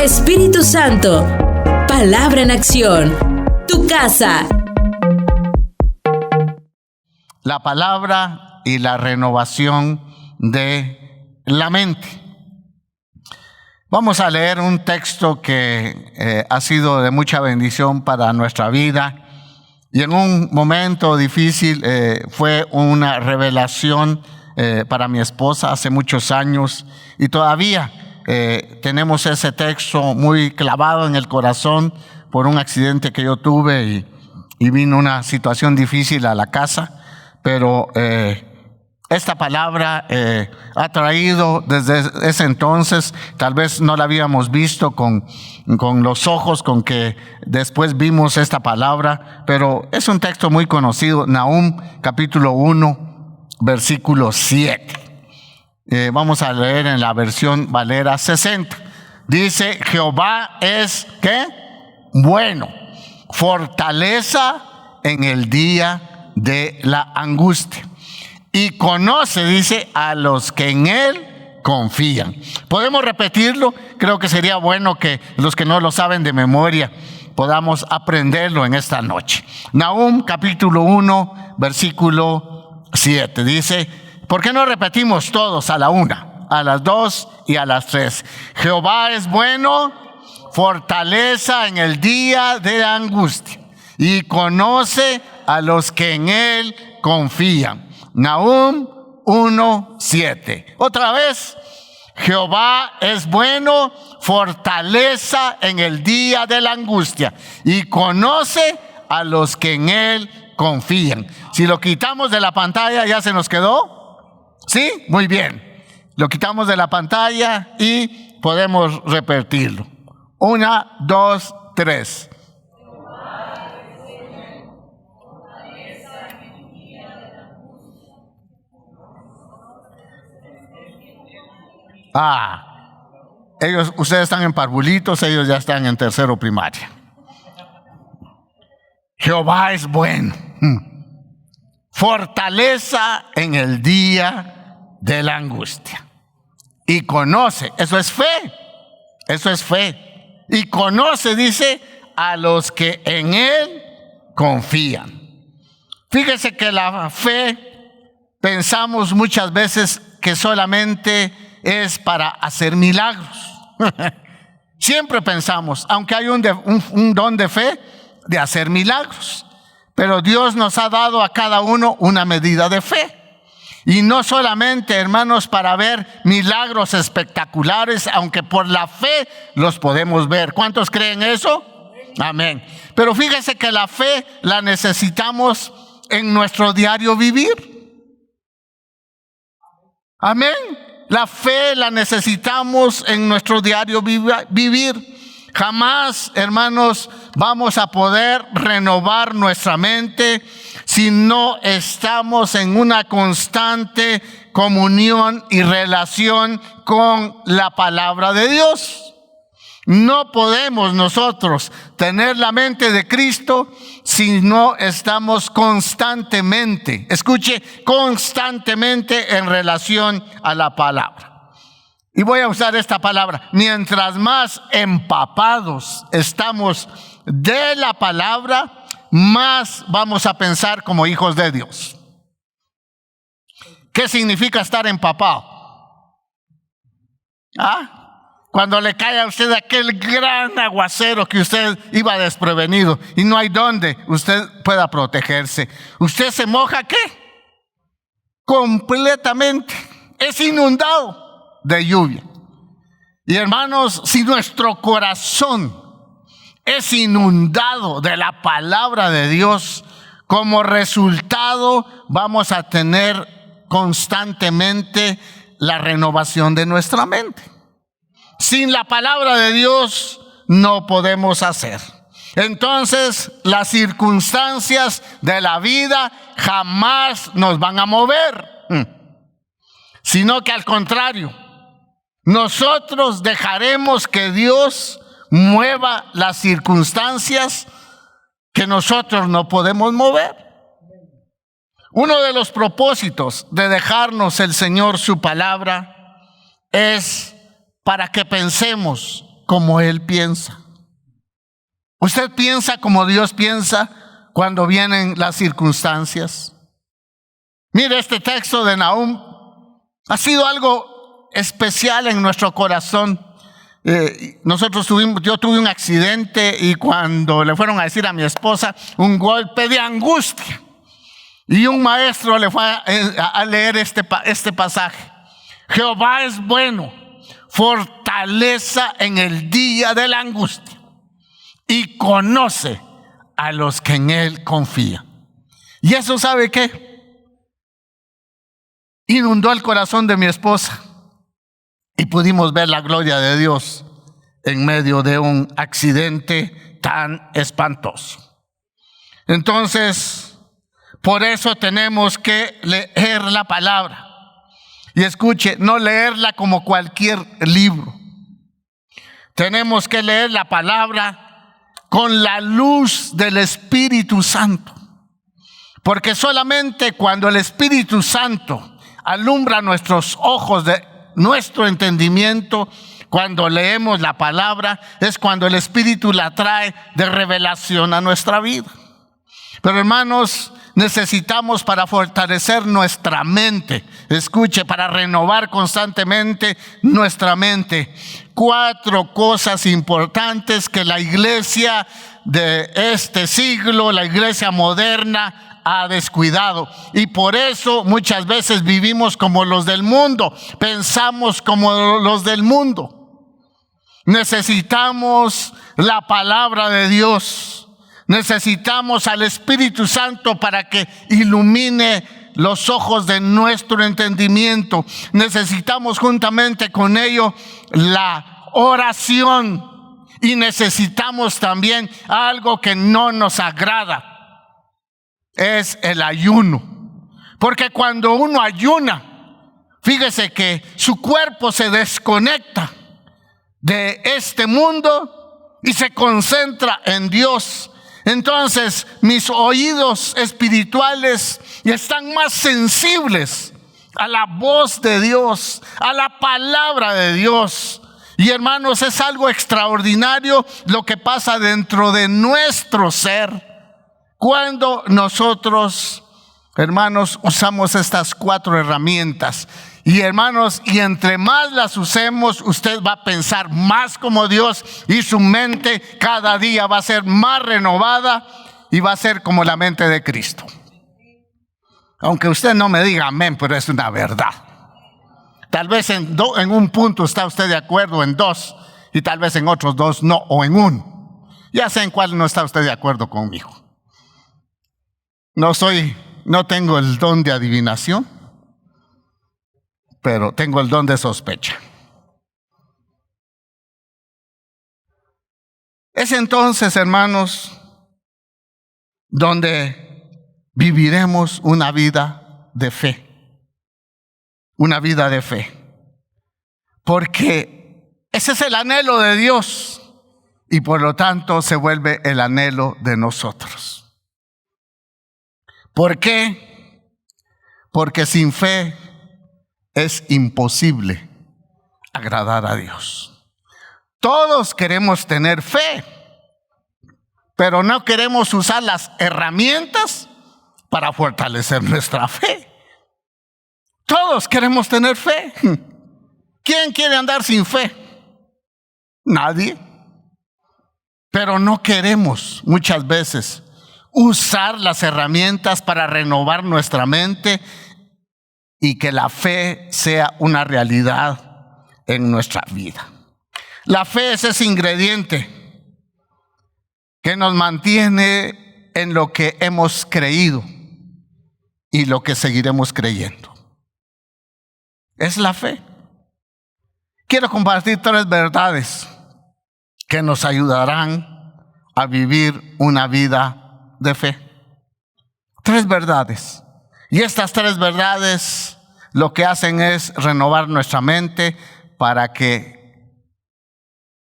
Espíritu Santo, palabra en acción, tu casa. La palabra y la renovación de la mente. Vamos a leer un texto que ha sido de mucha bendición para nuestra vida y en un momento difícil fue una revelación para mi esposa hace muchos años y todavía tenemos ese texto muy clavado en el corazón por un accidente que yo tuve y vino una situación difícil a la casa, pero esta palabra ha traído desde ese entonces, tal vez no la habíamos visto con los ojos con que después vimos esta palabra, pero es un texto muy conocido, Nahum capítulo 1, versículo 7. Vamos a leer en la versión Valera 60. Dice, Jehová es, ¿qué? Bueno, fortaleza en el día de la angustia. Y conoce, dice, a los que en él confían. ¿Podemos repetirlo? Creo que sería bueno que los que no lo saben de memoria podamos aprenderlo en esta noche. Nahum capítulo 1, versículo 7. Dice, ¿por qué no repetimos todos a la una, a las dos y a las tres? Jehová es bueno, fortaleza en el día de la angustia, y conoce a los que en él confían. Nahum 1:7. Otra vez, Jehová es bueno, fortaleza en el día de la angustia, y conoce a los que en él confían. Si lo quitamos de la pantalla, ¿ya se nos quedó? ¿Sí? Muy bien. Lo quitamos de la pantalla y podemos repetirlo. 1, 2, 3. Ustedes están en parvulitos, ellos ya están en tercero primaria. Jehová es bueno, fortaleza en el día de la angustia, y conoce, eso es fe, y conoce, dice, a los que en él confían. Fíjese que la fe, pensamos muchas veces que solamente es para hacer milagros. Siempre pensamos, aunque hay un don de fe, de hacer milagros, pero Dios nos ha dado a cada uno una medida de fe. Y no solamente, hermanos, para ver milagros espectaculares, aunque por la fe los podemos ver. ¿Cuántos creen eso? Amén. Pero fíjese que la fe la necesitamos en nuestro diario vivir. Amén. La fe la necesitamos en nuestro diario vivir. Jamás, hermanos, vamos a poder renovar nuestra mente si no estamos en una constante comunión y relación con la palabra de Dios. No podemos nosotros tener la mente de Cristo si no estamos constantemente, escuche, constantemente en relación a la palabra. Y voy a usar esta palabra, mientras más empapados estamos de la palabra, más vamos a pensar como hijos de Dios. ¿Qué significa estar empapado? Cuando le cae a usted aquel gran aguacero que usted iba desprevenido y no hay donde usted pueda protegerse. ¿Usted se moja qué? Completamente. Es inundado de lluvia. Y hermanos, si nuestro corazón es inundado de la palabra de Dios, como resultado vamos a tener constantemente la renovación de nuestra mente. Sin la palabra de Dios no podemos hacer. Entonces las circunstancias de la vida jamás nos van a mover, sino que al contrario, nosotros dejaremos que Dios mueva las circunstancias que nosotros no podemos mover. Uno de los propósitos de dejarnos el Señor su palabra es para que pensemos como Él piensa. ¿Usted piensa como Dios piensa cuando vienen las circunstancias? Mire, este texto de Nahum ha sido algo especial en nuestro corazón. Yo tuve un accidente y cuando le fueron a decir a mi esposa, un golpe de angustia. Y un maestro le fue a leer este pasaje. Jehová es bueno, fortaleza en el día de la angustia, y conoce a los que en Él confían. ¿Y eso sabe qué? Inundó el corazón de mi esposa y pudimos ver la gloria de Dios en medio de un accidente tan espantoso. Entonces, por eso tenemos que leer la palabra. Y escuche, no leerla como cualquier libro. Tenemos que leer la palabra con la luz del Espíritu Santo. Porque solamente cuando el Espíritu Santo alumbra nuestros ojos de nuestro entendimiento, cuando leemos la palabra, es cuando el Espíritu la trae de revelación a nuestra vida. Pero hermanos, necesitamos para fortalecer nuestra mente, escuche, para renovar constantemente nuestra mente, 4 cosas importantes que la iglesia de este siglo, la iglesia moderna, ha descuidado. Y por eso muchas veces vivimos como los del mundo, pensamos como los del mundo. Necesitamos la palabra de Dios. Necesitamos al Espíritu Santo para que ilumine los ojos de nuestro entendimiento. Necesitamos juntamente con ello la oración. Y necesitamos también algo que no nos agrada. Es el ayuno. Porque cuando uno ayuna, fíjese que su cuerpo se desconecta de este mundo y se concentra en Dios. Entonces mis oídos espirituales están más sensibles a la voz de Dios, a la palabra de Dios. Y hermanos, es algo extraordinario lo que pasa dentro de nuestro ser cuando nosotros, hermanos, usamos estas 4 herramientas. Y hermanos, y entre más las usemos, usted va a pensar más como Dios y su mente cada día va a ser más renovada y va a ser como la mente de Cristo. Aunque usted no me diga amén, pero es una verdad. Tal vez en un punto está usted de acuerdo, en 2, y tal vez en otros 2 no, o en 1. Ya sé en cuál no está usted de acuerdo conmigo. No tengo el don de adivinación, pero tengo el don de sospecha. Es entonces, hermanos, donde viviremos una vida de fe. Una vida de fe. Porque ese es el anhelo de Dios y por lo tanto se vuelve el anhelo de nosotros. ¿Por qué? Porque sin fe es imposible agradar a Dios. Todos queremos tener fe, pero no queremos usar las herramientas para fortalecer nuestra fe. Todos queremos tener fe. ¿Quién quiere andar sin fe? Nadie. Pero no queremos muchas veces usar las herramientas para renovar nuestra mente y que la fe sea una realidad en nuestra vida. La fe es ese ingrediente que nos mantiene en lo que hemos creído y lo que seguiremos creyendo. Es la fe. Quiero compartir 3 verdades que nos ayudarán a vivir una vida de fe. 3 verdades. Y estas 3 verdades lo que hacen es renovar nuestra mente para que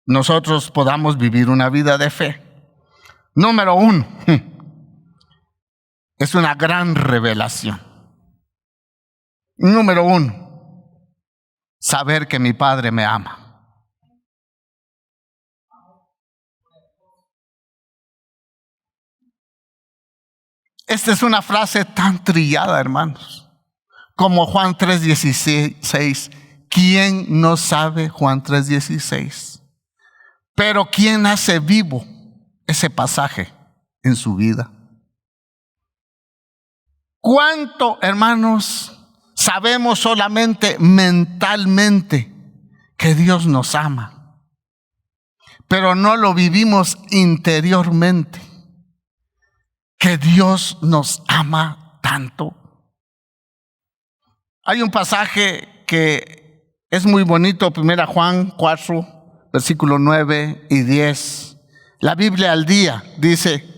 nosotros podamos vivir una vida de fe. Número 1, es una gran revelación. Número 1, saber que mi Padre me ama. Esta es una frase tan trillada, hermanos, como Juan 3:16. ¿Quién no sabe Juan 3:16? Pero ¿quién hace vivo ese pasaje en su vida? ¿Cuánto, hermanos, sabemos solamente mentalmente que Dios nos ama, pero no lo vivimos interiormente, que Dios nos ama tanto? Hay un pasaje que es muy bonito, 1 Juan 4, versículos 9 y 10. La Biblia al día dice: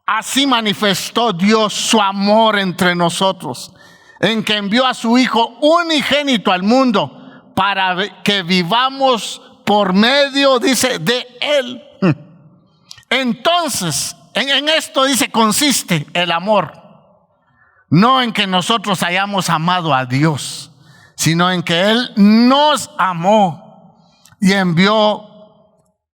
así manifestó Dios su amor entre nosotros, en que envió a su Hijo unigénito al mundo para que vivamos por medio, dice, de Él. Entonces, en esto, dice, consiste el amor. No en que nosotros hayamos amado a Dios, sino en que Él nos amó y envió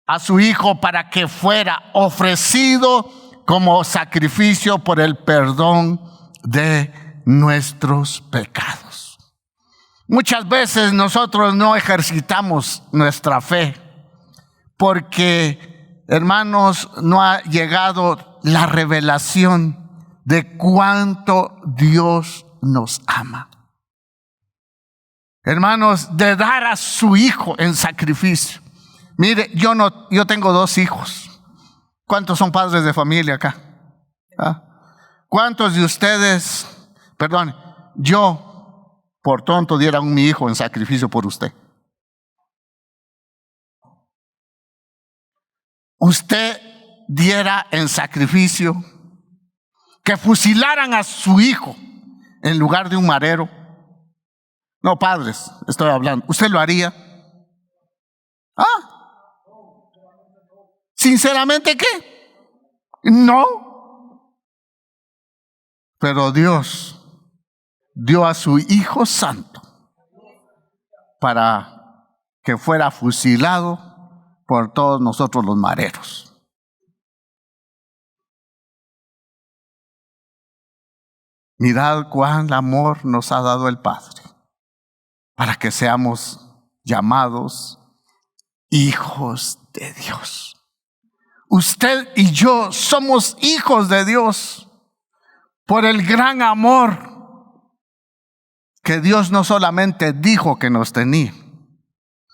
a su Hijo para que fuera ofrecido como sacrificio por el perdón de nuestros pecados. Muchas veces nosotros no ejercitamos nuestra fe porque, hermanos, no ha llegado la revelación de cuánto Dios nos ama. Hermanos, de dar a su Hijo en sacrificio. Mire, yo tengo 2 hijos. ¿Cuántos son padres de familia acá? ¿Ah? ¿Cuántos de ustedes, perdón, yo por tonto diera a mi hijo en sacrificio por usted? ¿Usted diera en sacrificio que fusilaran a su hijo en lugar de un marero? No, padres, estoy hablando. ¿Usted lo haría? ¿Ah? ¿Sinceramente qué? No. Pero Dios dio a su Hijo Santo para que fuera fusilado por todos nosotros los mareros. Mirad cuán amor nos ha dado el Padre para que seamos llamados hijos de Dios. Usted y yo somos hijos de Dios por el gran amor que Dios no solamente dijo que nos tenía,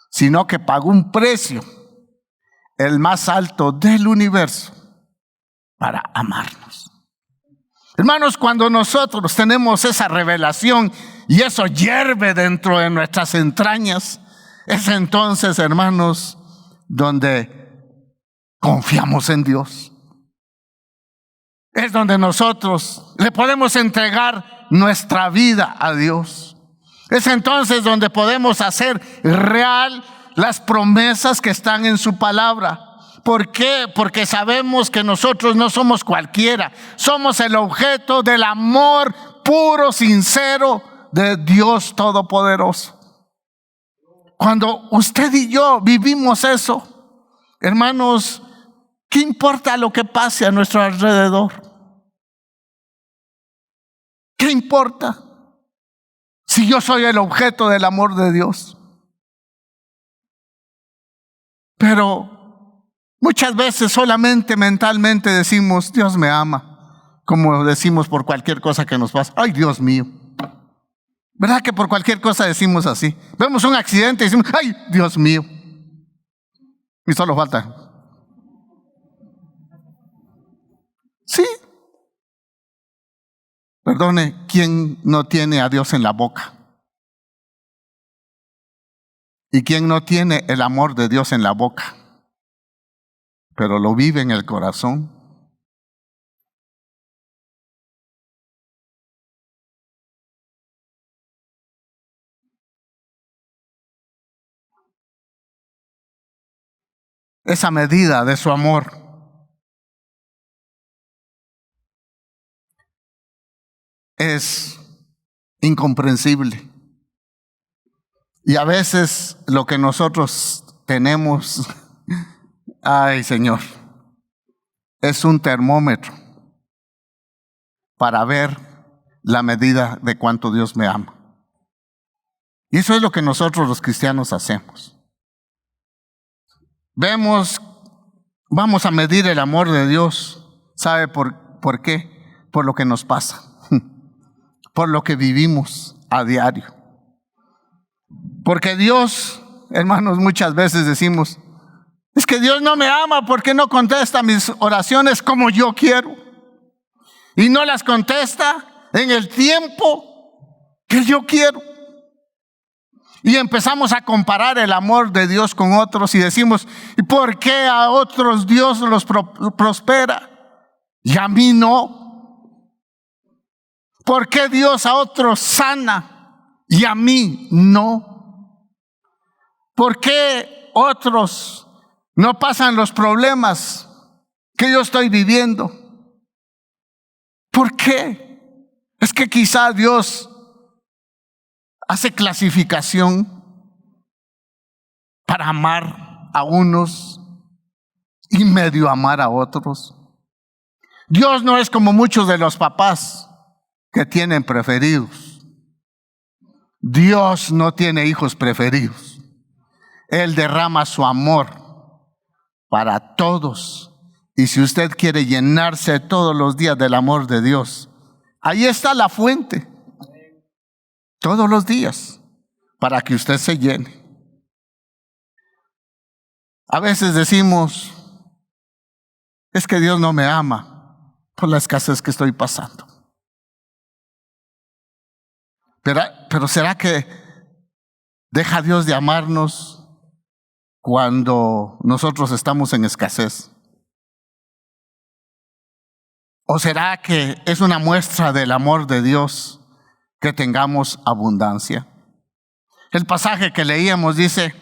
sino que pagó un precio, el más alto del universo, para amarnos. Hermanos, cuando nosotros tenemos esa revelación y eso hierve dentro de nuestras entrañas, es entonces, hermanos, donde confiamos en Dios. Es donde nosotros le podemos entregar nuestra vida a Dios. Es entonces donde podemos hacer real las promesas que están en su palabra. ¿Por qué? Porque sabemos que nosotros no somos cualquiera. Somos el objeto del amor puro, sincero de Dios Todopoderoso. Cuando usted y yo vivimos eso, hermanos, ¿qué importa lo que pase a nuestro alrededor? ¿Qué importa si yo soy el objeto del amor de Dios? Pero muchas veces solamente mentalmente decimos, Dios me ama, como decimos por cualquier cosa que nos pasa. Ay, Dios mío. ¿Verdad que por cualquier cosa decimos así? Vemos un accidente y decimos, ay, Dios mío. Y solo falta. Sí. Perdone, ¿quién no tiene a Dios en la boca? ¿Y quién no tiene el amor de Dios en la boca, pero lo vive en el corazón? Esa medida de su amor es incomprensible. Y a veces lo que nosotros tenemos, ay Señor, es un termómetro para ver la medida de cuánto Dios me ama. Y eso es lo que nosotros los cristianos hacemos. Vamos a medir el amor de Dios. ¿Sabe por qué? Por lo que nos pasa, por lo que vivimos a diario. Porque Dios, hermanos, muchas veces decimos, es que Dios no me ama porque no contesta mis oraciones como yo quiero. Y no las contesta en el tiempo que yo quiero. Y empezamos a comparar el amor de Dios con otros y decimos, ¿y por qué a otros Dios los prospera y a mí no? ¿Por qué Dios a otros sana y a mí no? ¿Por qué otros no pasan los problemas que yo estoy viviendo? ¿Por qué? Es que quizá Dios hace clasificación para amar a unos y medio amar a otros. Dios no es como muchos de los papás que tienen preferidos. Dios no tiene hijos preferidos. Él derrama su amor para todos. Y si usted quiere llenarse todos los días del amor de Dios, ahí está la fuente. Todos los días, para que usted se llene. A veces decimos, es que Dios no me ama por la escasez que estoy pasando. Pero ¿será que deja Dios de amarnos cuando nosotros estamos en escasez? ¿O será que es una muestra del amor de Dios que tengamos abundancia? El pasaje que leíamos dice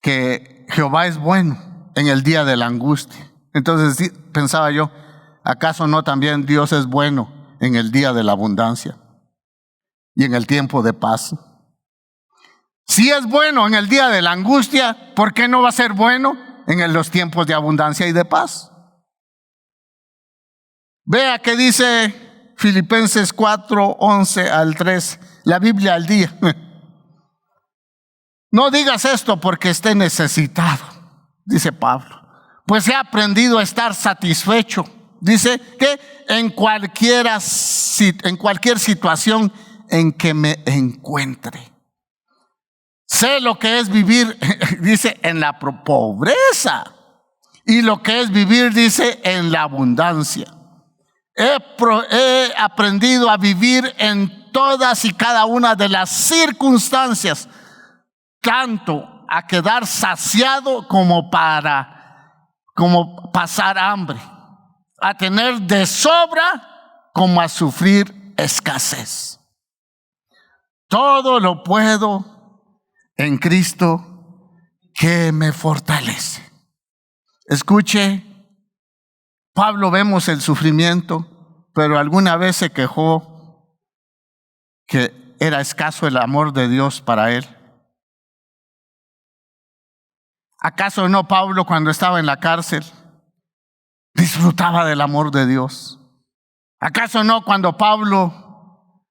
que Jehová es bueno en el día de la angustia. Entonces pensaba yo, ¿acaso no también Dios es bueno en el día de la abundancia y en el tiempo de paz? Si es bueno en el día de la angustia, ¿por qué no va a ser bueno en los tiempos de abundancia y de paz? Vea que dice Filipenses 4, 11 al 3, la Biblia al día. No digas esto porque esté necesitado, dice Pablo, pues he aprendido a estar satisfecho. Dice que en cualquier situación en que me encuentre. Sé lo que es vivir, dice, en la pobreza, y lo que es vivir, dice, en la abundancia. He aprendido a vivir en todas y cada una de las circunstancias, tanto a quedar saciado como pasar hambre, a tener de sobra como a sufrir escasez. Todo lo puedo en Cristo que me fortalece. Escuche, Pablo vemos el sufrimiento, pero alguna vez se quejó que era escaso el amor de Dios para él. ¿Acaso no Pablo, cuando estaba en la cárcel, disfrutaba del amor de Dios? ¿Acaso no cuando Pablo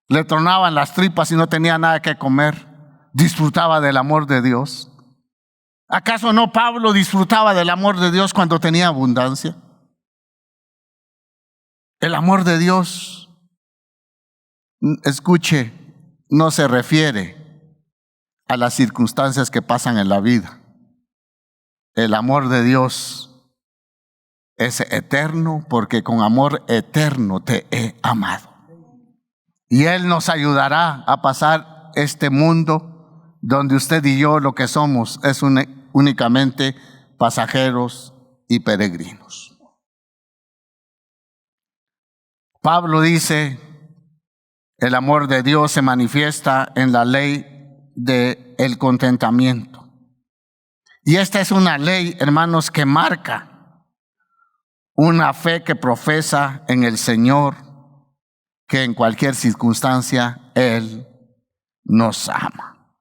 le tronaban las tripas y no tenía nada que comer, disfrutaba del amor de Dios? ¿Acaso no Pablo disfrutaba del amor de Dios cuando tenía abundancia? El amor de Dios, escuche, no se refiere a las circunstancias que pasan en la vida. El amor de Dios es eterno, porque con amor eterno te he amado. Y Él nos ayudará a pasar este mundo donde usted y yo lo que somos es únicamente pasajeros y peregrinos. Pablo dice, el amor de Dios se manifiesta en la ley del contentamiento. Y esta es una ley, hermanos, que marca una fe que profesa en el Señor, que en cualquier circunstancia Él nos ama.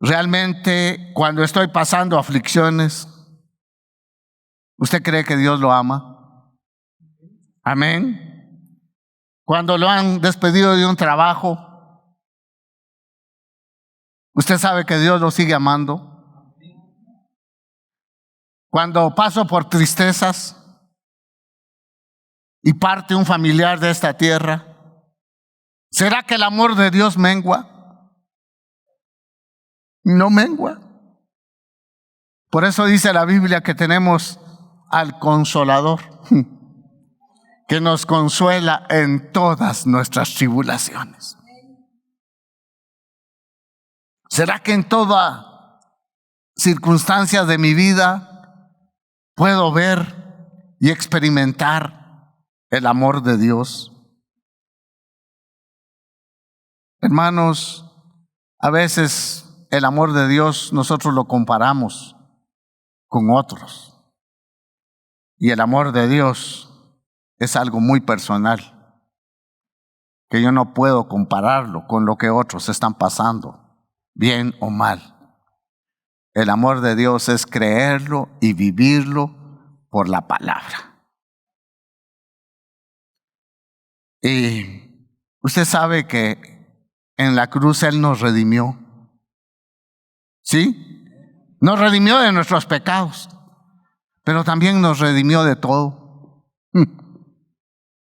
Realmente, cuando estoy pasando aflicciones, ¿usted cree que Dios lo ama? Amén. Cuando lo han despedido de un trabajo, usted sabe que Dios lo sigue amando. Cuando paso por tristezas y parte un familiar de esta tierra, ¿será que el amor de Dios mengua? No mengua. Por eso dice la Biblia que tenemos al Consolador, que nos consuela en todas nuestras tribulaciones. ¿Será que en toda circunstancia de mi vida puedo ver y experimentar el amor de Dios? Hermanos, a veces el amor de Dios nosotros lo comparamos con otros. Y el amor de Dios es algo muy personal, que yo no puedo compararlo con lo que otros están pasando, bien o mal. El amor de Dios es creerlo y vivirlo por la palabra. Y usted sabe que en la cruz Él nos redimió. ¿Sí? Nos redimió de nuestros pecados, pero también nos redimió de todo.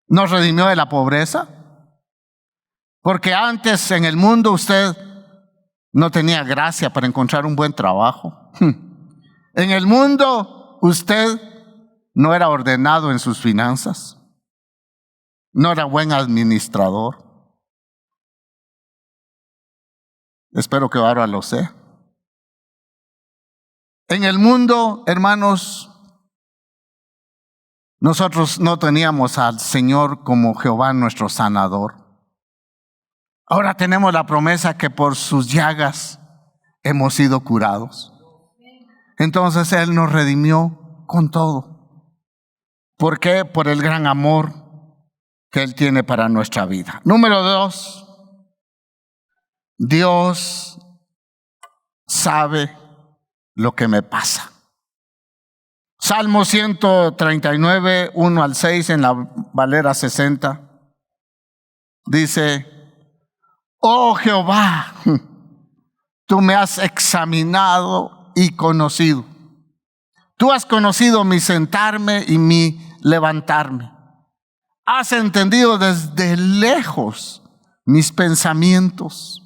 Nos redimió de la pobreza, porque antes en el mundo usted no tenía gracia para encontrar un buen trabajo. En el mundo usted no era ordenado en sus finanzas, no era buen administrador. Espero que ahora lo sea. En el mundo, hermanos, nosotros no teníamos al Señor como Jehová nuestro sanador. Ahora tenemos la promesa que por sus llagas hemos sido curados. Entonces Él nos redimió con todo. ¿Por qué? Por el gran amor que Él tiene para nuestra vida. Número 2, Dios sabe lo que me pasa. Salmo 139, 1 al 6 en la Valera 60. Dice: oh Jehová, tú me has examinado y conocido. Tú has conocido mi sentarme y mi levantarme. Has entendido desde lejos mis pensamientos.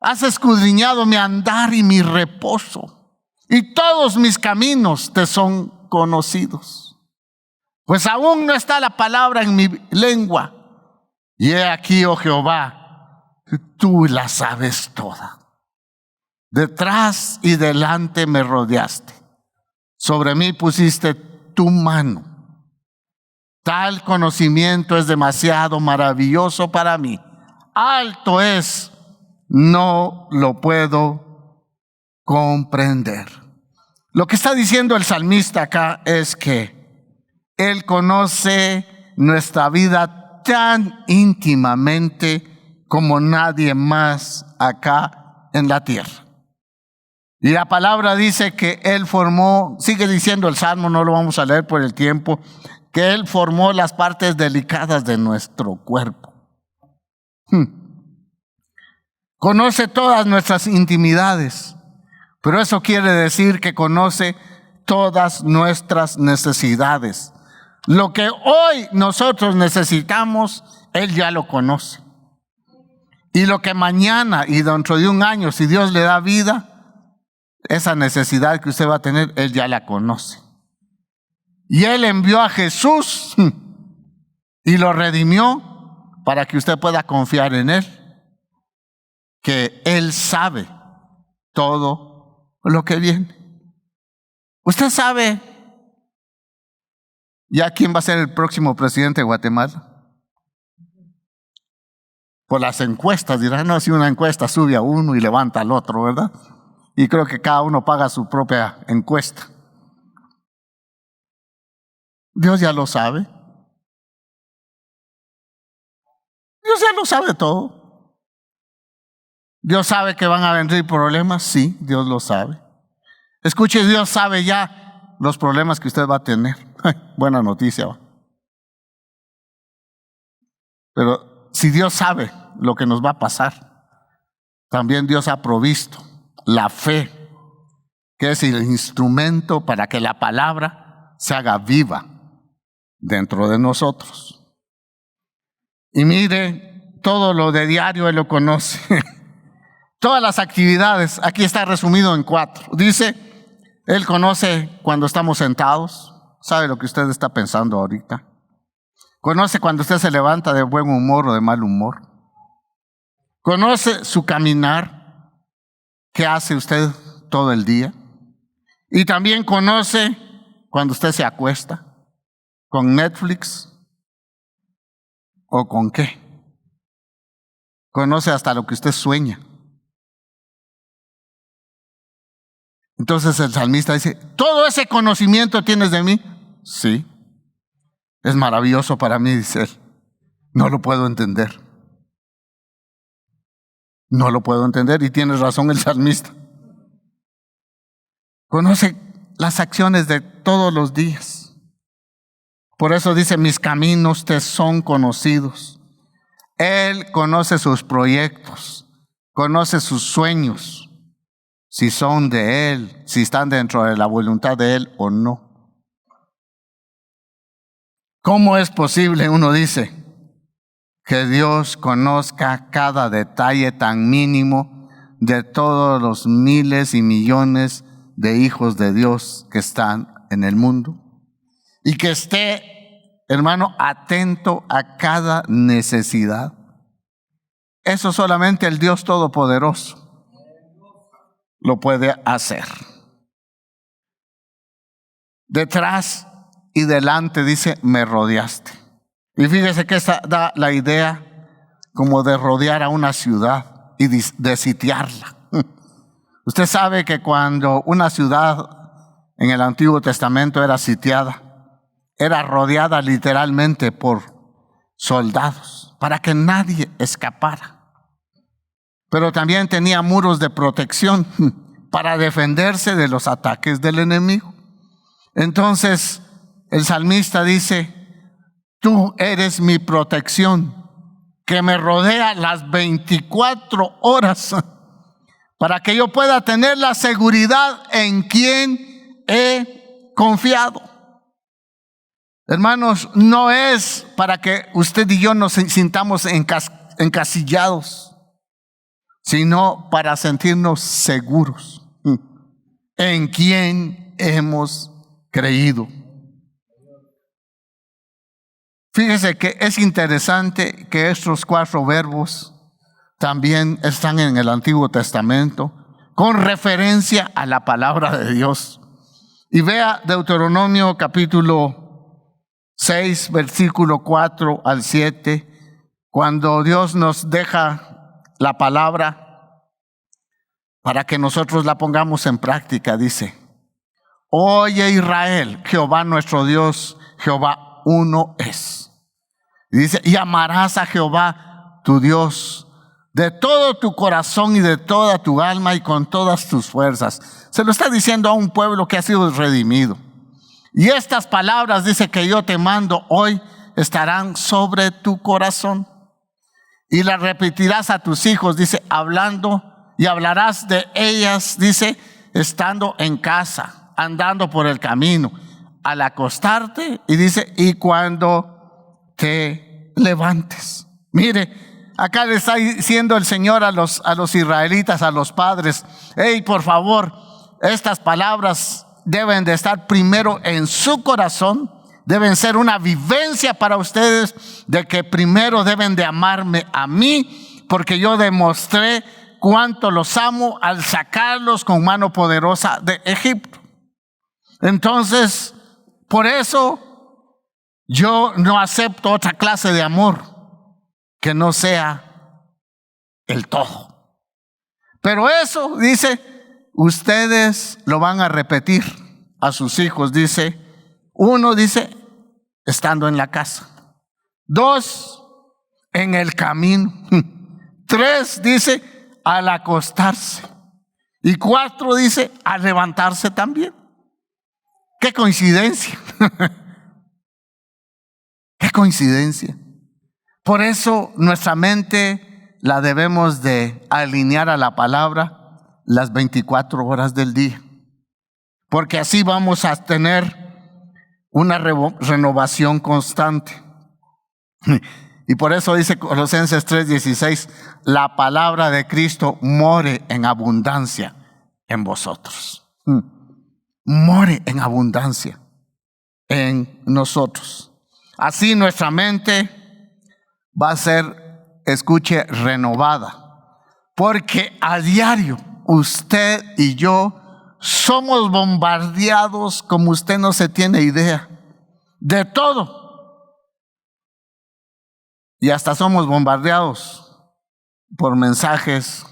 Has escudriñado mi andar y mi reposo. Y todos mis caminos te son conocidos. Pues aún no está la palabra en mi lengua. Y he aquí, oh Jehová, tú la sabes toda. Detrás y delante me rodeaste. Sobre mí pusiste tu mano. Tal conocimiento es demasiado maravilloso para mí. Alto es, no lo puedo comprender. Lo que está diciendo el salmista acá es que Él conoce nuestra vida tan íntimamente como nadie más acá en la tierra. Y la palabra dice que Él formó, sigue diciendo el Salmo, no lo vamos a leer por el tiempo, que Él formó las partes delicadas de nuestro cuerpo. Conoce todas nuestras intimidades, pero eso quiere decir que conoce todas nuestras necesidades. Lo que hoy nosotros necesitamos, Él ya lo conoce. Y lo que mañana y dentro de un año, si Dios le da vida, esa necesidad que usted va a tener, Él ya la conoce. Y Él envió a Jesús y lo redimió para que usted pueda confiar en Él, que Él sabe todo lo que viene. Usted sabe ya quién va a ser el próximo presidente de Guatemala. Por las encuestas dirán, no, si una encuesta sube a uno y levanta al otro, ¿verdad? Y creo que cada uno paga su propia encuesta. Dios ya lo sabe. Dios ya lo sabe todo. Dios sabe que van a venir problemas, sí, Dios lo sabe. Escuche, Dios sabe ya los problemas que usted va a tener. Buena noticia. Pero si Dios sabe lo que nos va a pasar, también Dios ha provisto la fe, que es el instrumento para que la palabra se haga viva dentro de nosotros. Y mire, todo lo de diario Él lo conoce. Todas las actividades, aquí está resumido en 4. Dice, Él conoce cuando estamos sentados, sabe lo que usted está pensando ahorita. Conoce cuando usted se levanta de buen humor o de mal humor. Conoce su caminar, qué hace usted todo el día. Y también conoce cuando usted se acuesta, con Netflix o con qué. Conoce hasta lo que usted sueña. Entonces el salmista dice, ¿todo ese conocimiento tienes de mí? Sí. Es maravilloso para mí, dice él. No lo puedo entender. No lo puedo entender, y tiene razón el salmista. Conoce las acciones de todos los días. Por eso dice, mis caminos te son conocidos. Él conoce sus proyectos, conoce sus sueños, si son de Él, si están dentro de la voluntad de Él o no. ¿Cómo es posible, uno dice, que Dios conozca cada detalle tan mínimo de todos los miles y millones de hijos de Dios que están en el mundo? Y que esté, hermano, atento a cada necesidad. Eso solamente el Dios Todopoderoso lo puede hacer. Detrás y delante, dice, me rodeaste. Y fíjese que esta da la idea como de rodear a una ciudad y de sitiarla. Usted sabe que cuando una ciudad en el Antiguo Testamento era sitiada, era rodeada literalmente por soldados para que nadie escapara. Pero también tenía muros de protección para defenderse de los ataques del enemigo. Entonces el salmista dice, tú eres mi protección, que me rodea las 24 horas, para que yo pueda tener la seguridad en quien he confiado. Hermanos, no es para que usted y yo nos sintamos encasillados, sino para sentirnos seguros en quien hemos creído. Fíjese que es interesante que estos 4 verbos también están en el Antiguo Testamento con referencia a la palabra de Dios. Y vea Deuteronomio capítulo 6, versículo 4 al 7, cuando Dios nos deja la palabra para que nosotros la pongamos en práctica, dice, oye Israel, Jehová nuestro Dios, Jehová uno es. Y dice, y amarás a Jehová tu Dios de todo tu corazón y de toda tu alma y con todas tus fuerzas. Se lo está diciendo a un pueblo que ha sido redimido. Y estas palabras, dice, que yo te mando hoy, estarán sobre tu corazón. Y las repetirás a tus hijos, dice, hablando, y hablarás de ellas, dice, estando en casa, andando por el camino, al acostarte, y dice, y cuando te levantes. Mire, acá le está diciendo el Señor a los israelitas, a los padres, hey, por favor, estas palabras deben de estar primero en su corazón, deben ser una vivencia para ustedes de que primero deben de amarme a mí, porque yo demostré cuánto los amo al sacarlos con mano poderosa de Egipto. Entonces, por eso yo no acepto otra clase de amor que no sea el todo. Pero eso, dice, ustedes lo van a repetir a sus hijos. Dice, 1, dice, estando en la casa. 2, en el camino. 3, dice, al acostarse. Y 4, dice, al levantarse también. ¡Qué coincidencia! ¡Qué coincidencia! Por eso nuestra mente la debemos de alinear a la palabra las 24 horas del día. Porque así vamos a tener una renovación constante. Y por eso dice Colosenses 3:16, la palabra de Cristo more en abundancia en vosotros. More en abundancia en nosotros. Así nuestra mente va a ser, escuche, renovada. Porque a diario usted y yo somos bombardeados como usted no se tiene idea. De todo. Y hasta somos bombardeados por mensajes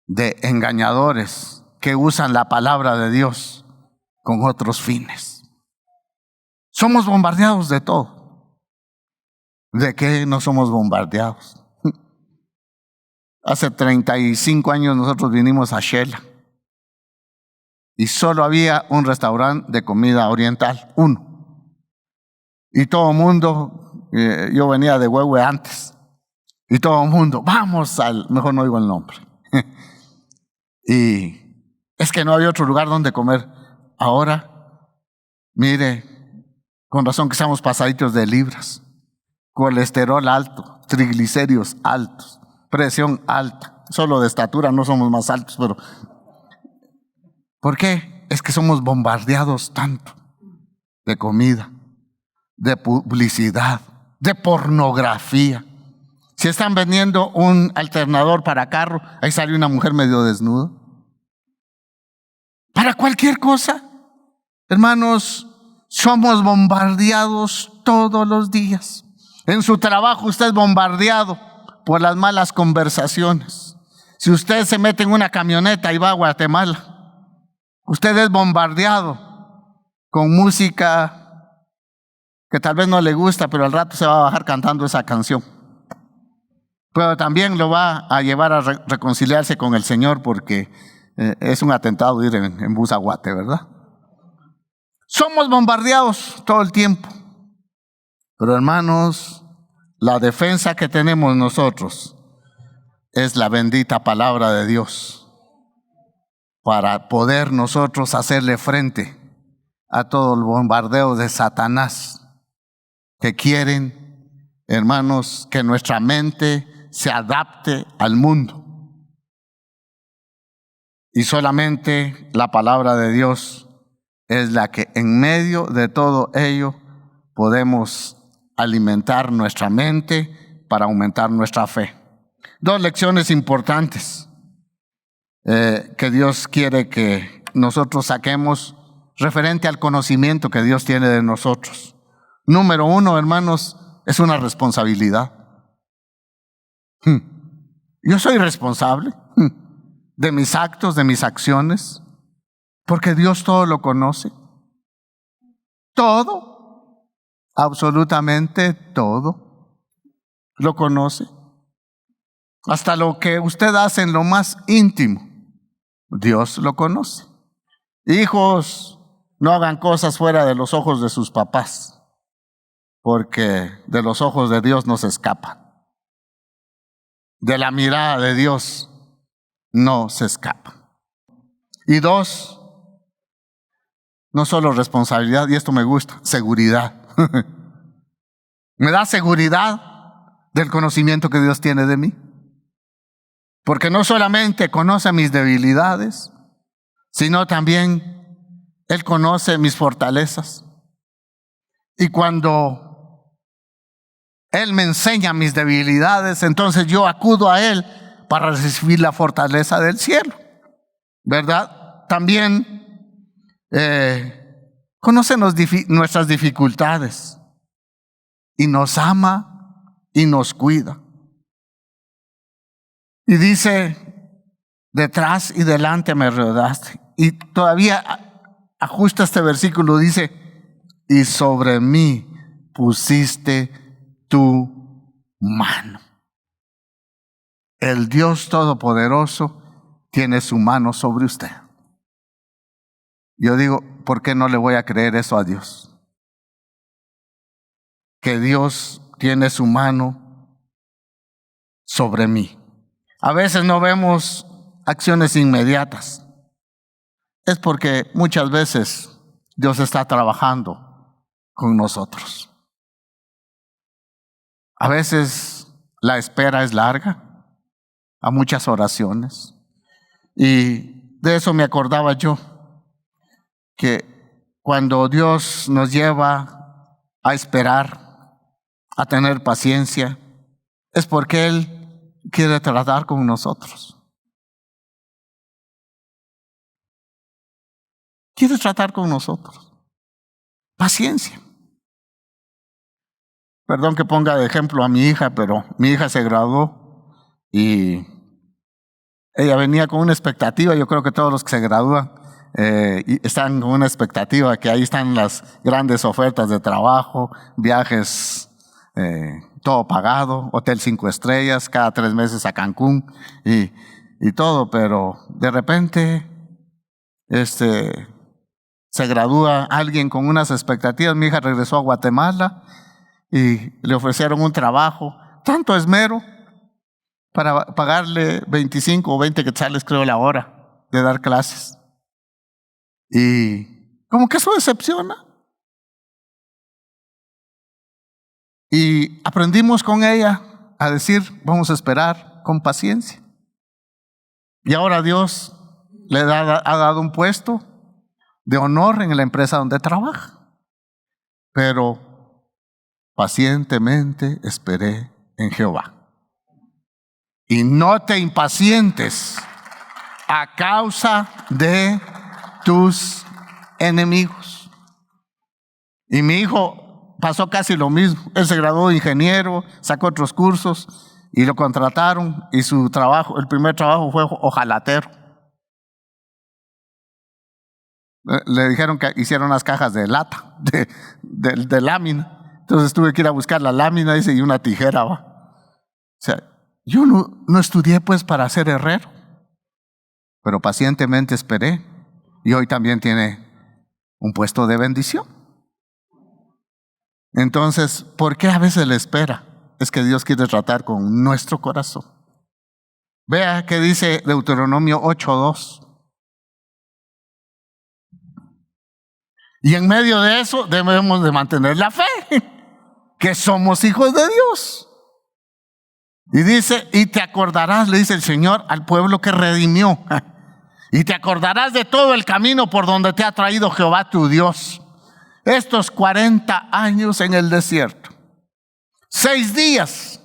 de engañadores que usan la palabra de Dios con otros fines. Somos bombardeados de todo. ¿De qué no somos bombardeados? Hace 35 años nosotros vinimos a Shela y solo había un restaurante de comida oriental, uno. Y todo el mundo, yo venía de Huehue antes, y todo el mundo, vamos mejor no digo el nombre. Y es que no había otro lugar donde comer. Ahora, mire, con razón que estamos pasaditos de libras, colesterol alto, triglicéridos altos, presión alta, solo de estatura no somos más altos, pero ¿por qué? Es que somos bombardeados tanto de comida, de publicidad, de pornografía. Si están vendiendo un alternador para carro, ahí sale una mujer medio desnuda. Para cualquier cosa, hermanos, somos bombardeados todos los días. En su trabajo usted es bombardeado por las malas conversaciones. Si usted se mete en una camioneta y va a Guatemala, usted es bombardeado con música que tal vez no le gusta, pero al rato se va a bajar cantando esa canción. Pero también lo va a llevar a reconciliarse con el Señor, porque es un atentado ir en bus a Guate, ¿verdad? Somos bombardeados todo el tiempo. Pero hermanos, la defensa que tenemos nosotros es la bendita palabra de Dios para poder nosotros hacerle frente a todo el bombardeo de Satanás que quieren, hermanos, que nuestra mente se adapte al mundo. Y solamente la palabra de Dios es la que en medio de todo ello podemos alimentar nuestra mente para aumentar nuestra fe. Dos lecciones importantes que Dios quiere que nosotros saquemos referente al conocimiento que Dios tiene de nosotros. Número uno, hermanos, es una responsabilidad. Yo soy responsable de mis actos, de mis acciones, porque Dios todo lo conoce. Todo, absolutamente todo, lo conoce. Hasta lo que usted hace en lo más íntimo, Dios lo conoce. Hijos, no hagan cosas fuera de los ojos de sus papás, porque de los ojos de Dios no se escapan. De la mirada de Dios no se escapan. Y dos, no solo responsabilidad, y esto me gusta, seguridad. Me da seguridad del conocimiento que Dios tiene de mí. Porque no solamente conoce mis debilidades, sino también Él conoce mis fortalezas. Y cuando Él me enseña mis debilidades, entonces yo acudo a Él para recibir la fortaleza del cielo, ¿verdad? También conoce nuestras dificultades y nos ama y nos cuida. Y dice, detrás y delante me rodeaste. Y todavía ajusta este versículo, dice, y sobre mí pusiste tu mano. El Dios Todopoderoso tiene su mano sobre usted. Yo digo, ¿por qué no le voy a creer eso a Dios? Que Dios tiene su mano sobre mí. A veces no vemos acciones inmediatas. Es porque muchas veces Dios está trabajando con nosotros. A veces la espera es larga, a muchas oraciones. Y de eso me acordaba yo, que cuando Dios nos lleva a esperar, a tener paciencia, es porque Él quiere tratar con nosotros. Quiere tratar con nosotros. Paciencia. Perdón que ponga de ejemplo a mi hija, pero mi hija se graduó y ella venía con una expectativa. Yo creo que todos los que se gradúan están con una expectativa, que ahí están las grandes ofertas de trabajo, viajes, todo pagado, hotel 5 estrellas, cada 3 meses a Cancún y todo, pero de repente se gradúa alguien con unas expectativas. Mi hija regresó a Guatemala y le ofrecieron un trabajo, tanto esmero, para pagarle 25 o 20 quetzales, creo, la hora de dar clases. Y como que eso decepciona. Y aprendimos con ella a decir, vamos a esperar con paciencia. Y ahora Dios le ha dado un puesto de honor en la empresa donde trabaja. Pero pacientemente esperé en Jehová. Y no te impacientes a causa de tus enemigos. Y mi hijo pasó casi lo mismo. Él se graduó de ingeniero, sacó otros cursos y lo contrataron, y su trabajo, el primer trabajo fue hojalatero. Le dijeron que hicieron unas cajas de lata, de lámina. Entonces tuve que ir a buscar la lámina, dice, y una tijera. ¿Va? O sea, yo no estudié pues para ser herrero, pero pacientemente esperé, y hoy también tiene un puesto de bendición. Entonces, ¿por qué a veces le espera? Es que Dios quiere tratar con nuestro corazón. Vea que dice Deuteronomio 8:2. Y en medio de eso debemos de mantener la fe, que somos hijos de Dios. Y dice, y te acordarás, le dice el Señor al pueblo que redimió, y te acordarás de todo el camino por donde te ha traído Jehová tu Dios, estos 40 años en el desierto. 6 días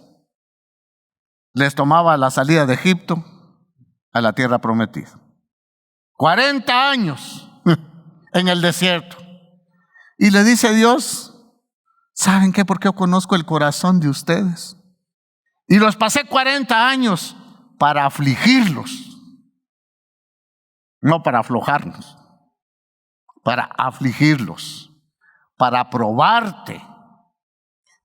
les tomaba la salida de Egipto a la tierra prometida. 40 años en el desierto. Y le dice Dios, ¿saben qué? Porque yo conozco el corazón de ustedes. Y los pasé 40 años para afligirlos, no para aflojarnos, para afligirlos, para probarte,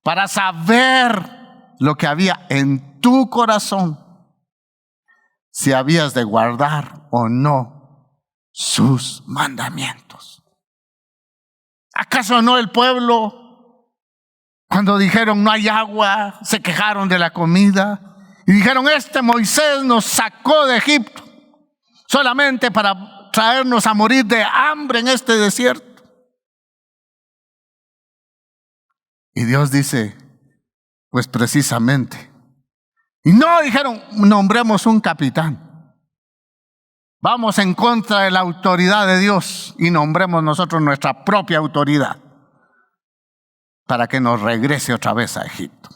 para saber lo que había en tu corazón, si habías de guardar o no sus mandamientos. ¿Acaso no el pueblo, cuando dijeron no hay agua, se quejaron de la comida y dijeron, Moisés nos sacó de Egipto solamente para traernos a morir de hambre en este desierto? Y Dios dice, pues precisamente. Y no, dijeron, nombremos un capitán. Vamos en contra de la autoridad de Dios y nombremos nosotros nuestra propia autoridad para que nos regrese otra vez a Egipto.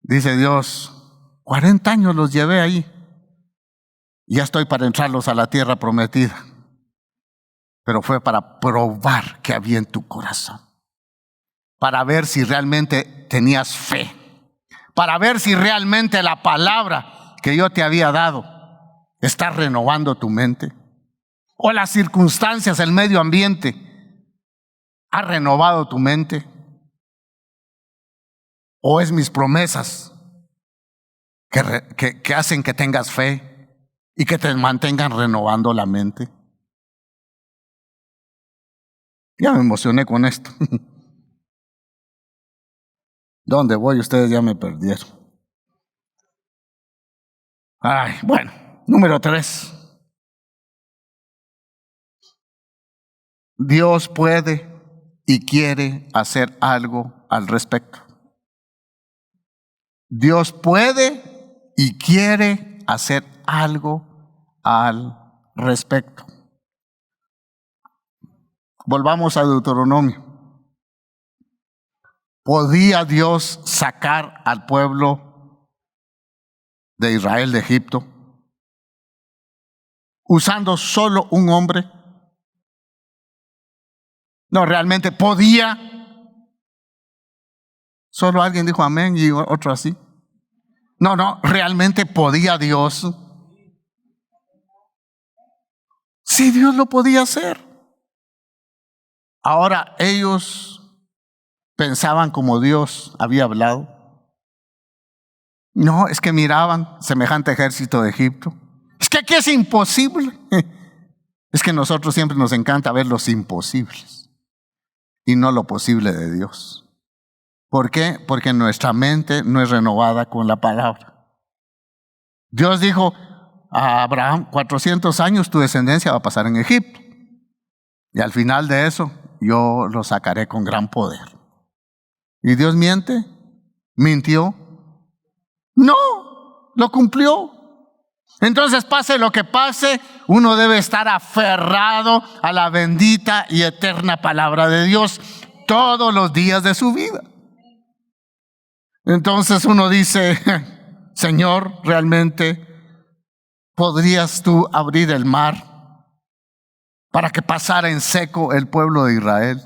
Dice Dios, 40 años los llevé ahí. Ya estoy para entrarlos a la tierra prometida. Pero fue para probar qué había en tu corazón. Para ver si realmente tenías fe. Para ver si realmente la palabra que yo te había dado está renovando tu mente. O las circunstancias, el medio ambiente ha renovado tu mente. O es mis promesas que hacen que tengas fe y que te mantengan renovando la mente. Ya me emocioné con esto. ¿Dónde voy? Ustedes ya me perdieron. Bueno, número 3. Dios puede y quiere hacer algo al respecto. Dios puede y quiere hacer algo al respecto. Volvamos a Deuteronomio. ¿Podía Dios sacar al pueblo de Israel de Egipto usando solo un hombre? No, realmente podía. Solo alguien dijo amén y otro así. No, realmente podía Dios. Sí, Dios lo podía hacer. Ahora ellos pensaban como Dios había hablado. No, es que miraban semejante ejército de Egipto. Es que aquí es imposible. Es que a nosotros siempre nos encanta ver los imposibles y no lo posible de Dios. ¿Por qué? Porque nuestra mente no es renovada con la palabra. Dios dijo a Abraham, 400 años tu descendencia va a pasar en Egipto. Y al final de eso, yo lo sacaré con gran poder. ¿Y Dios miente? ¿Mintió? No, lo cumplió. Entonces, pase lo que pase, uno debe estar aferrado a la bendita y eterna palabra de Dios todos los días de su vida. Entonces uno dice, Señor, ¿realmente podrías tú abrir el mar para que pasara en seco el pueblo de Israel?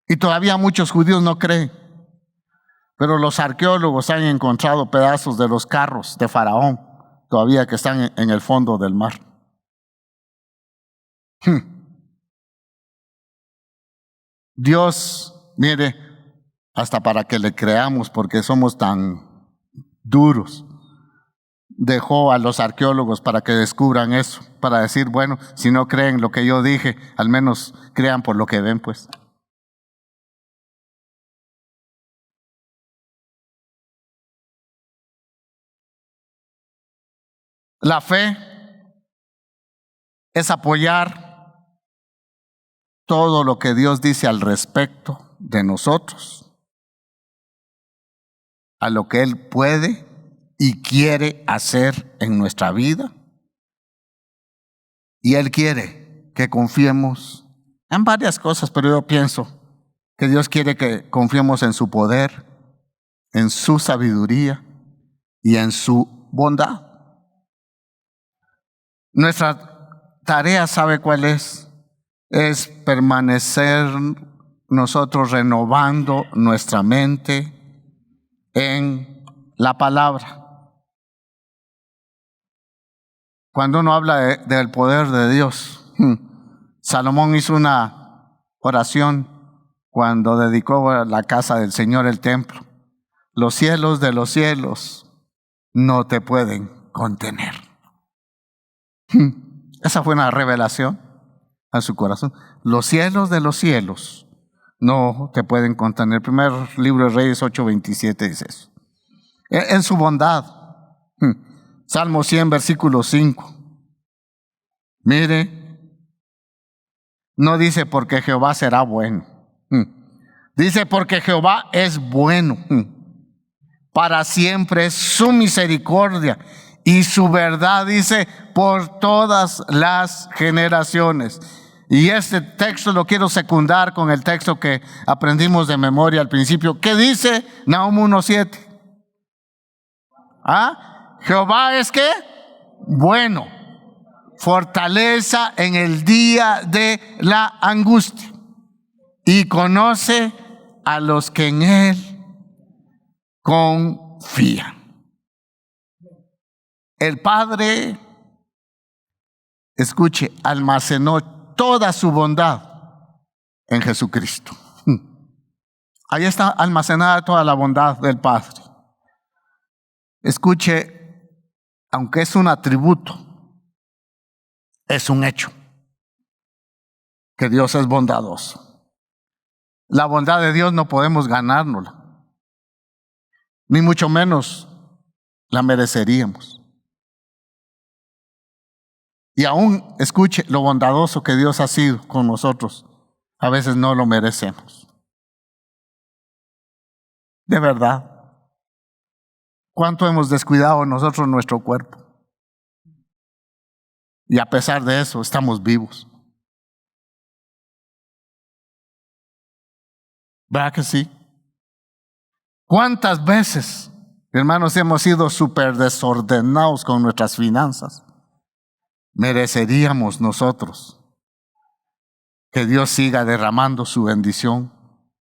Y todavía muchos judíos no creen. Pero los arqueólogos han encontrado pedazos de los carros de Faraón todavía que están en el fondo del mar. Dios, mire, hasta para que le creamos, porque somos tan duros, dejó a los arqueólogos para que descubran eso, para decir, bueno, si no creen lo que yo dije, al menos crean por lo que ven, pues. La fe es apoyar todo lo que Dios dice al respecto de nosotros, a lo que Él puede y quiere hacer en nuestra vida. Y Él quiere que confiemos en varias cosas, pero yo pienso que Dios quiere que confiemos en su poder, en su sabiduría y en su bondad. Nuestra tarea, ¿sabe cuál es? Es permanecer nosotros renovando nuestra mente en la palabra. Cuando uno habla del poder de Dios, Salomón hizo una oración cuando dedicó la casa del Señor, el templo. Los cielos de los cielos no te pueden contener. Esa fue una revelación a su corazón. Los cielos de los cielos no te pueden contener. El primer libro de Reyes 8:27 dice eso. En su bondad. Salmo 100, versículo 5. Mire, no dice porque Jehová será bueno. Dice porque Jehová es bueno. Para siempre es su misericordia y su verdad, dice, por todas las generaciones. Y este texto lo quiero secundar con el texto que aprendimos de memoria al principio. ¿Qué dice Nahum 1:7? Jehová es ¿qué? Bueno, fortaleza en el día de la angustia y conoce a los que en él confían. El Padre, escuche, almacenó toda su bondad en Jesucristo. Ahí está almacenada toda la bondad del Padre. Escuche, aunque es un atributo, es un hecho que Dios es bondadoso. La bondad de Dios no podemos ganárnosla, ni mucho menos la mereceríamos. Y aún escuche lo bondadoso que Dios ha sido con nosotros. A veces no lo merecemos. De verdad. ¿Cuánto hemos descuidado nosotros nuestro cuerpo? Y a pesar de eso, estamos vivos. ¿Verdad que sí? ¿Cuántas veces, hermanos, hemos sido súper desordenados con nuestras finanzas? Mereceríamos nosotros que Dios siga derramando su bendición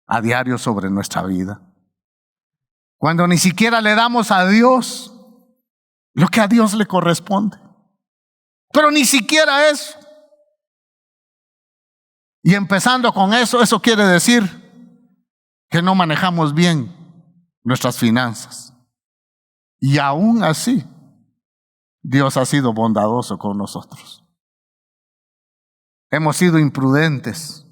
a diario sobre nuestra vida. Cuando ni siquiera le damos a Dios lo que a Dios le corresponde. Pero ni siquiera eso. Y empezando con eso, eso quiere decir que no manejamos bien nuestras finanzas. Y aún así, Dios ha sido bondadoso con nosotros. Hemos sido imprudentes.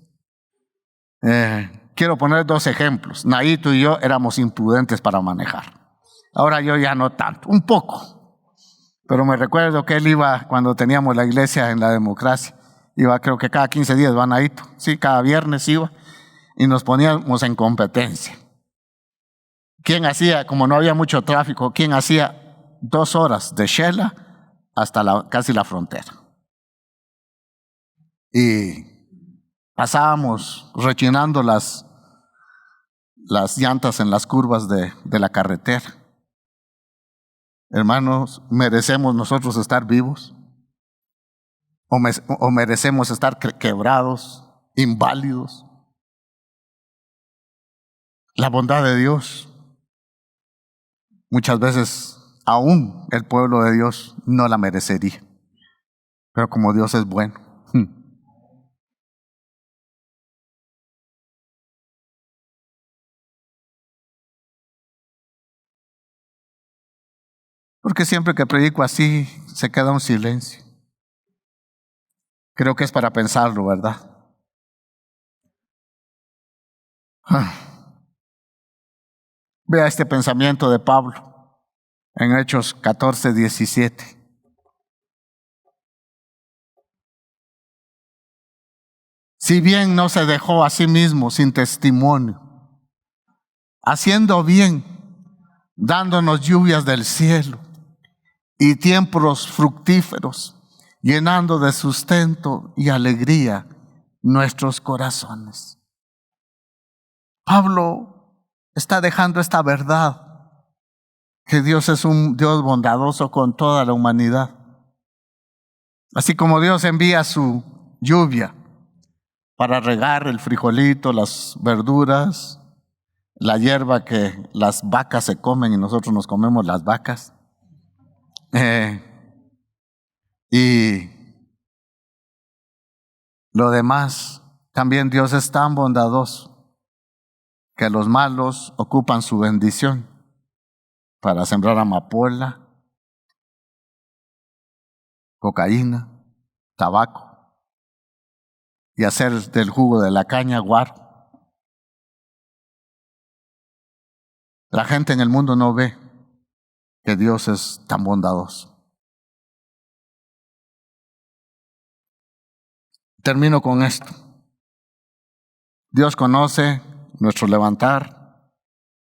Quiero poner 2 ejemplos. Naito y yo éramos imprudentes para manejar. Ahora yo ya no tanto, un poco. Pero me recuerdo que él iba, cuando teníamos la iglesia en la democracia, iba creo que cada 15 días va Naito. Sí, cada viernes iba y nos poníamos en competencia. ¿Quién hacía, como no había mucho tráfico, quién hacía 2 horas de Shela hasta casi la frontera? Y pasábamos rechinando las llantas en las curvas de la carretera. Hermanos, ¿merecemos nosotros estar vivos? ¿O merecemos estar quebrados, inválidos? La bondad de Dios, muchas veces aún el pueblo de Dios no la merecería. Pero como Dios es bueno. Porque siempre que predico así, se queda un silencio. Creo que es para pensarlo, ¿verdad? Vea este pensamiento de Pablo en Hechos 14:17. Si bien no se dejó a sí mismo sin testimonio, haciendo bien, dándonos lluvias del cielo y tiempos fructíferos, llenando de sustento y alegría nuestros corazones. Pablo está dejando esta verdad, que Dios es un Dios bondadoso con toda la humanidad. Así como Dios envía su lluvia para regar el frijolito, las verduras, la hierba que las vacas se comen y nosotros nos comemos las vacas. Y lo demás, también Dios es tan bondadoso que los malos ocupan su bendición para sembrar amapola, cocaína, tabaco y hacer del jugo de la caña guaro. La gente en el mundo no ve que Dios es tan bondadoso. Termino con esto. Dios conoce nuestro levantar,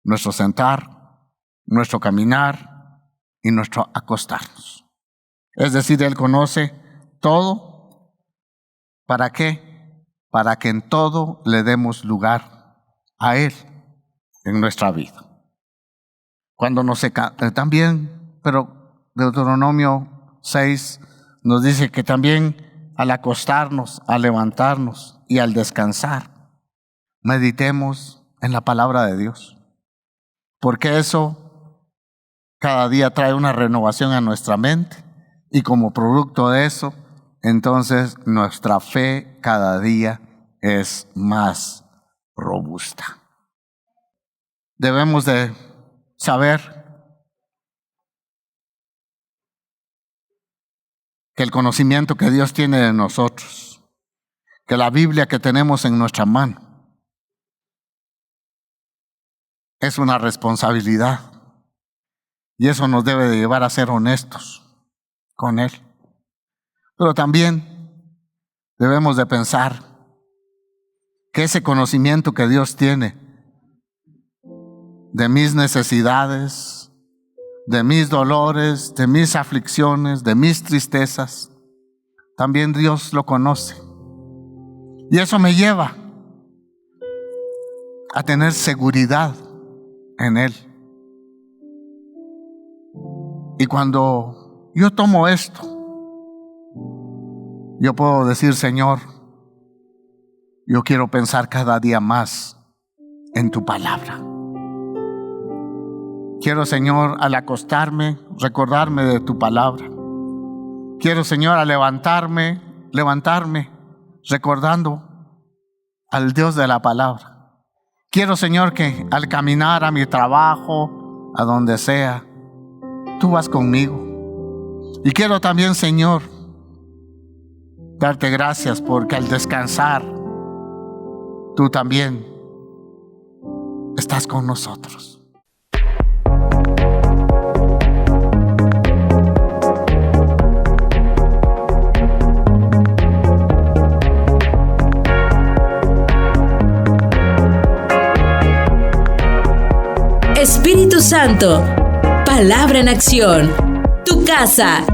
nuestro sentar, nuestro caminar y nuestro acostarnos. Es decir, Él conoce todo. ¿Para qué? Para que en todo le demos lugar a Él en nuestra vida. Cuando también, pero Deuteronomio 6 nos dice que también al acostarnos, al levantarnos y al descansar, meditemos en la palabra de Dios. Porque eso cada día trae una renovación a nuestra mente y como producto de eso, entonces nuestra fe cada día es más robusta. Debemos de saber que el conocimiento que Dios tiene de nosotros, que la Biblia que tenemos en nuestra mano, es una responsabilidad Y eso nos debe de llevar a ser honestos con Él. Pero también debemos de pensar que ese conocimiento que Dios tiene de mis necesidades, de mis dolores, de mis aflicciones, de mis tristezas, también Dios lo conoce. Y eso me lleva a tener seguridad en Él. Y cuando yo tomo esto, yo puedo decir: Señor, yo quiero pensar cada día más en tu palabra. Quiero, Señor, al acostarme, recordarme de tu palabra. Quiero, Señor, al levantarme, recordando al Dios de la palabra. Quiero, Señor, que al caminar a mi trabajo, a donde sea, tú vas conmigo. Y quiero también, Señor, darte gracias porque al descansar, tú también estás con nosotros. Espíritu Santo, palabra en acción. Tu casa.